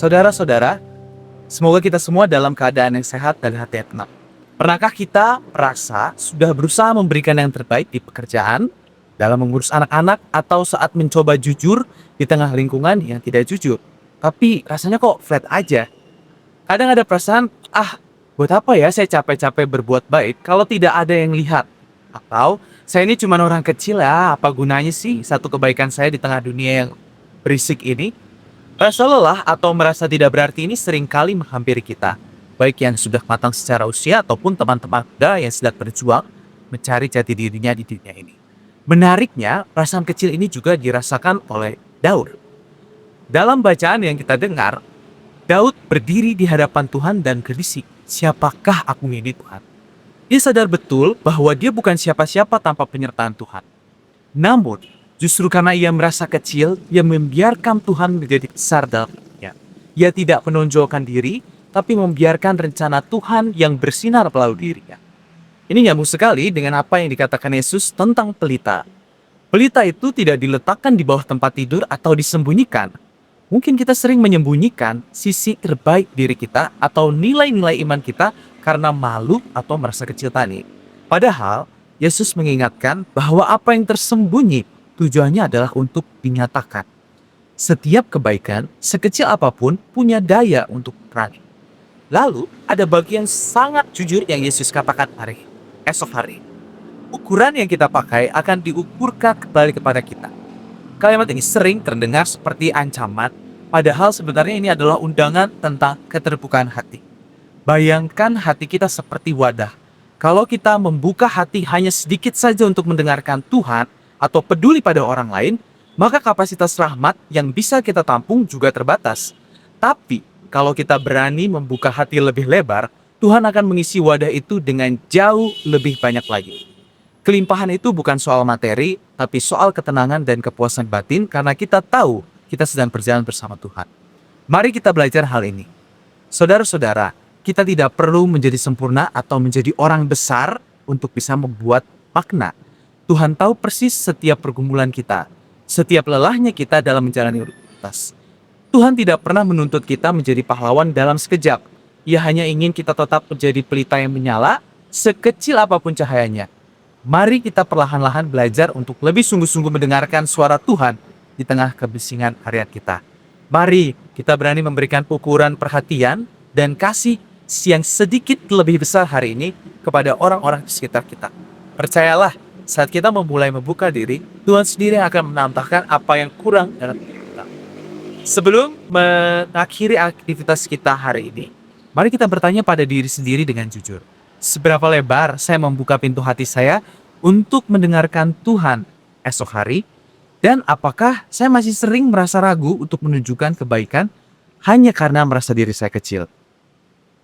Saudara-saudara, semoga kita semua dalam keadaan yang sehat dan hati yang tenang. Pernahkah kita merasa sudah berusaha memberikan yang terbaik di pekerjaan, dalam mengurus anak-anak, atau saat mencoba jujur di tengah lingkungan yang tidak jujur? Tapi rasanya kok flat aja. Kadang ada perasaan, buat apa ya saya capek-capek berbuat baik kalau tidak ada yang lihat? Atau, saya ini cuma orang kecil ya, apa gunanya sih satu kebaikan saya di tengah dunia yang berisik ini? Rasa lelah atau merasa tidak berarti ini seringkali menghampiri kita, baik yang sudah matang secara usia ataupun teman-teman muda yang sedang berjuang mencari jati dirinya di dunia ini. Menariknya, perasaan kecil ini juga dirasakan oleh Daud. Dalam bacaan yang kita dengar, Daud berdiri di hadapan Tuhan dan berbisik, "Siapakah aku ini Tuhan?" Dia sadar betul bahwa dia bukan siapa-siapa tanpa penyertaan Tuhan. Namun, justru karena ia merasa kecil, ia membiarkan Tuhan menjadi besar dalam hidupnya. Ia tidak menonjolkan diri, tapi membiarkan rencana Tuhan yang bersinar melalui dirinya. Ini nyambung sekali dengan apa yang dikatakan Yesus tentang pelita. Pelita itu tidak diletakkan di bawah tempat tidur atau disembunyikan. Mungkin kita sering menyembunyikan sisi terbaik diri kita atau nilai-nilai iman kita karena malu atau merasa kecil tadi. Padahal, Yesus mengingatkan bahwa apa yang tersembunyi tujuannya adalah untuk dinyatakan. Setiap kebaikan, sekecil apapun, punya daya untuk berani. Lalu, ada bagian sangat jujur yang Yesus katakan esok hari. Ukuran yang kita pakai akan diukurkan kembali kepada kita. Kalimat ini sering terdengar seperti ancaman, padahal sebenarnya ini adalah undangan tentang keterbukaan hati. Bayangkan hati kita seperti wadah. Kalau kita membuka hati hanya sedikit saja untuk mendengarkan Tuhan atau peduli pada orang lain, maka kapasitas rahmat yang bisa kita tampung juga terbatas. Tapi, kalau kita berani membuka hati lebih lebar, Tuhan akan mengisi wadah itu dengan jauh lebih banyak lagi. Kelimpahan itu bukan soal materi, tapi soal ketenangan dan kepuasan batin karena kita tahu kita sedang berjalan bersama Tuhan. Mari kita belajar hal ini. Saudara-saudara, kita tidak perlu menjadi sempurna atau menjadi orang besar untuk bisa membuat makna. Tuhan tahu persis setiap pergumulan kita, setiap lelahnya kita dalam menjalani rutinitas. Tuhan tidak pernah menuntut kita menjadi pahlawan dalam sekejap. Ia hanya ingin kita tetap menjadi pelita yang menyala, sekecil apapun cahayanya. Mari kita perlahan-lahan belajar untuk lebih sungguh-sungguh mendengarkan suara Tuhan di tengah kebisingan harian kita. Mari kita berani memberikan ukuran perhatian dan kasih yang sedikit lebih besar hari ini kepada orang-orang di sekitar kita. Percayalah, saat kita memulai membuka diri, Tuhan sendiri akan menambahkan apa yang kurang dalam hidup kita. Sebelum mengakhiri aktivitas kita hari ini, mari kita bertanya pada diri sendiri dengan jujur. Seberapa lebar saya membuka pintu hati saya untuk mendengarkan Tuhan esok hari? Dan apakah saya masih sering merasa ragu untuk menunjukkan kebaikan hanya karena merasa diri saya kecil?